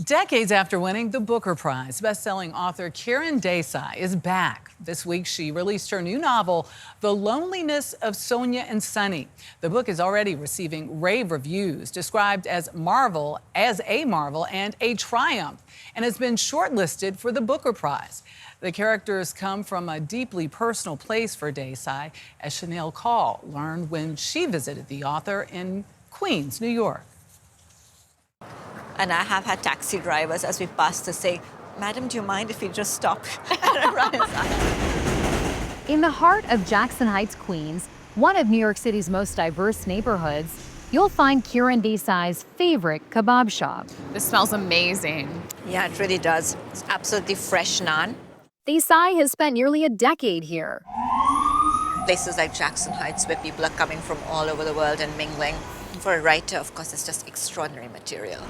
Decades after winning the Booker Prize, best-selling author Kiran Desai is back. This week, she released her new novel, The Loneliness of Sonia and Sunny. The book is already receiving rave reviews, described as a marvel and a triumph, and has been shortlisted for the Booker Prize. The characters come from a deeply personal place for Desai, as Chanel Call learned when she visited the author in Queens, New York. And I have had taxi drivers as we pass to say, "Madam, do you mind if we just stop and run inside?" In the heart of Jackson Heights, Queens, one of New York City's most diverse neighborhoods, you'll find Kiran Desai's favorite kebab shop. This smells amazing. Yeah, it really does. It's absolutely fresh naan. Desai has spent nearly a decade here. Places like Jackson Heights where people are coming from all over the world and mingling. For a writer, of course, it's just extraordinary material.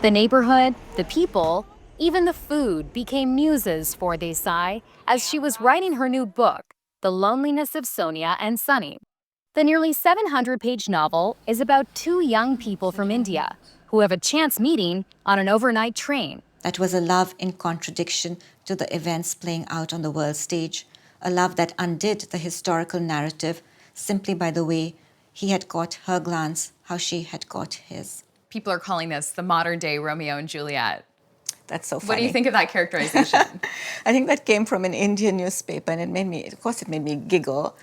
The neighborhood, the people, even the food became muses for Desai as she was writing her new book, The Loneliness of Sonia and Sunny. The nearly 700-page novel is about two young people from India who have a chance meeting on an overnight train. That was a love in contradiction to the events playing out on the world stage, a love that undid the historical narrative simply by the way he had caught her glance, how she had caught his. People are calling this the modern-day Romeo and Juliet. That's so funny. What do you think of that characterization? I think that came from an Indian newspaper, and it made me giggle.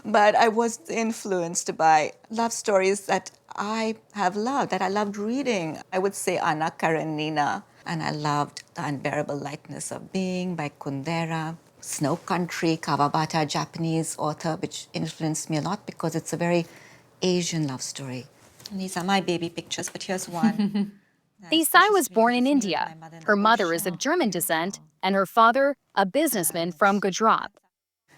But I was influenced by love stories that I have loved, that I loved reading. I would say Anna Karenina, and I loved The Unbearable Lightness of Being by Kundera. Snow Country, Kawabata, Japanese author, which influenced me a lot because it's a very Asian love story. And these are my baby pictures, but here's one. Desai was born in India. Her mother is of German descent, and her father, a businessman from Gujarat.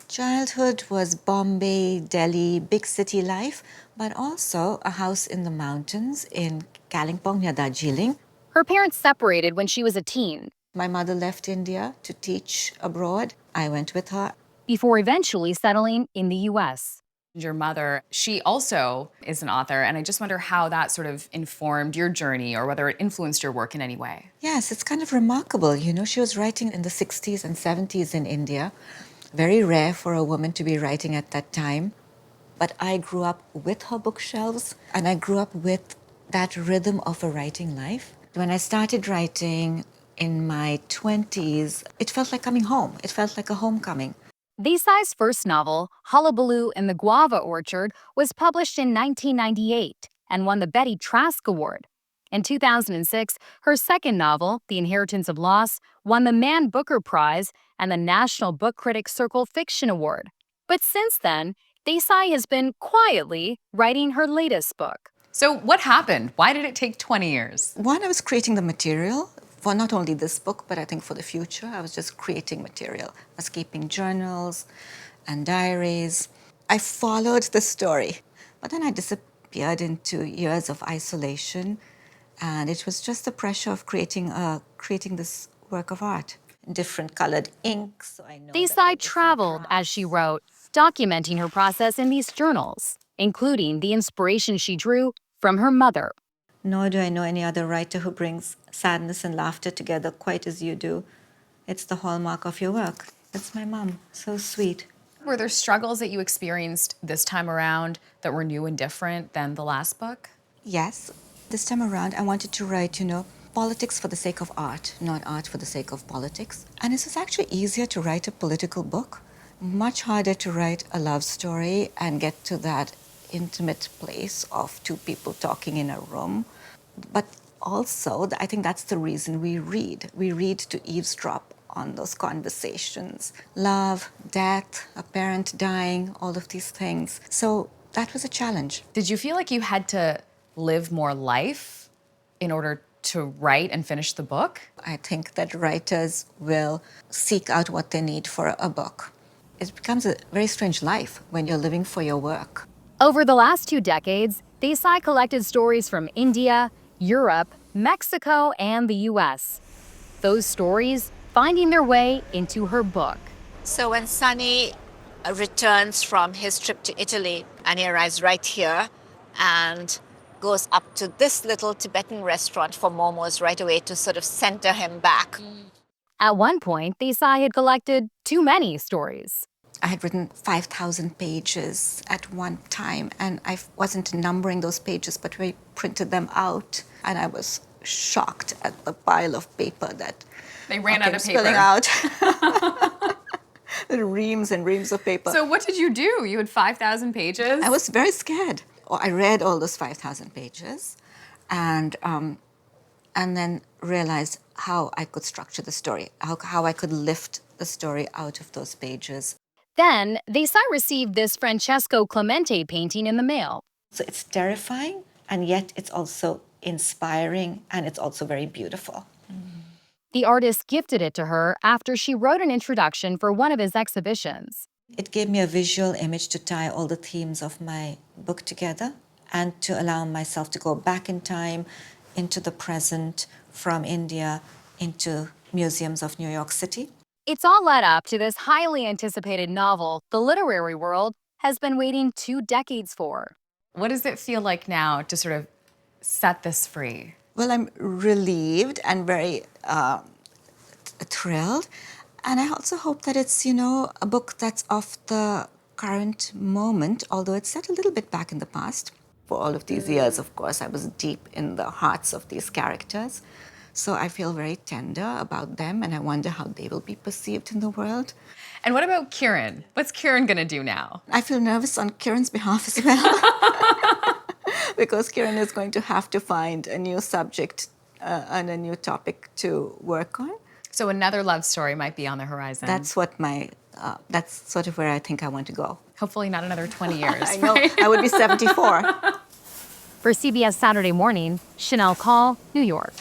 Childhood was Bombay, Delhi, big city life, but also a house in the mountains in Kalimpong near Darjeeling. Her parents separated when she was a teen, My mother left India to teach abroad. I went with her. before eventually settling in the U.S. Your mother, she also is an author, and I just wonder how that sort of informed your journey or whether it influenced your work in any way. Yes, it's kind of remarkable. You know, she was writing in the 60s and 70s in India. Very rare for a woman to be writing at that time. But I grew up with her bookshelves, and I grew up with that rhythm of a writing life. When I started writing in my 20s, it felt like coming home. It felt like a homecoming. Desai's first novel, Hullabaloo in the Guava Orchard, was published in 1998 and won the Betty Trask Award. In 2006, her second novel, The Inheritance of Loss, won the Man Booker Prize and the National Book Critics Circle Fiction Award. But since then, Desai has been quietly writing her latest book. So what happened? Why did it take 20 years? One, I was creating the material for not only this book, but I think for the future. I was just creating material. I was keeping journals and diaries. I followed the story, but then I disappeared into years of isolation, and it was just the pressure of creating this work of art. Different colored ink, so I know. Desai traveled as she wrote, documenting her process in these journals, including the inspiration she drew from her mother. Nor do I know any other writer who brings sadness and laughter together quite as you do. It's the hallmark of your work. That's my mom. So sweet. Were there struggles that you experienced this time around that were new and different than the last book? Yes. This time around, I wanted to write, politics for the sake of art, not art for the sake of politics. And it was actually easier to write a political book, much harder to write a love story and get to that intimate place of two people talking in a room. But also, I think that's the reason we read. We read to eavesdrop on those conversations. Love, death, a parent dying, all of these things. So that was a challenge. Did you feel like you had to live more life in order to write and finish the book? I think that writers will seek out what they need for a book. It becomes a very strange life when you're living for your work. Over the last 2 decades, Desai collected stories from India, Europe, Mexico, and the U.S. Those stories finding their way into her book. So when Sunny returns from his trip to Italy and he arrives right here and goes up to this little Tibetan restaurant for momos right away to sort of center him back. At one point, Desai had collected too many stories. I had written 5,000 pages at one time, and I wasn't numbering those pages, but we printed them out, and I was shocked at the pile of paper that They ran out of paper. spilling out. Reams and reams of paper. So what did you do? You had 5,000 pages? I was very scared. I read all those 5,000 pages, and then realized how I could structure the story, how I could lift the story out of those pages. Then, Desai received this Francesco Clemente painting in the mail. So it's terrifying, and yet it's also inspiring, and it's also very beautiful. The artist gifted it to her after she wrote an introduction for one of his exhibitions. It gave me a visual image to tie all the themes of my book together and to allow myself to go back in time into the present, from India into museums of New York City. It's all led up to this highly anticipated novel the literary world has been waiting 2 decades for. What does it feel like now to sort of set this free? Well, I'm relieved and very thrilled. And I also hope that it's, a book that's of the current moment, although it's set a little bit back in the past. For all of these years, of course, I was deep in the hearts of these characters. So I feel very tender about them, and I wonder how they will be perceived in the world. And what about Kiran? What's Kiran going to do now? I feel nervous on Kiran's behalf as well. Because Kiran is going to have to find a new subject and a new topic to work on. So another love story might be on the horizon. That's sort of where I think I want to go. Hopefully not another 20 years. I know, I would be 74. For CBS Saturday Morning, Chanel Call, New York.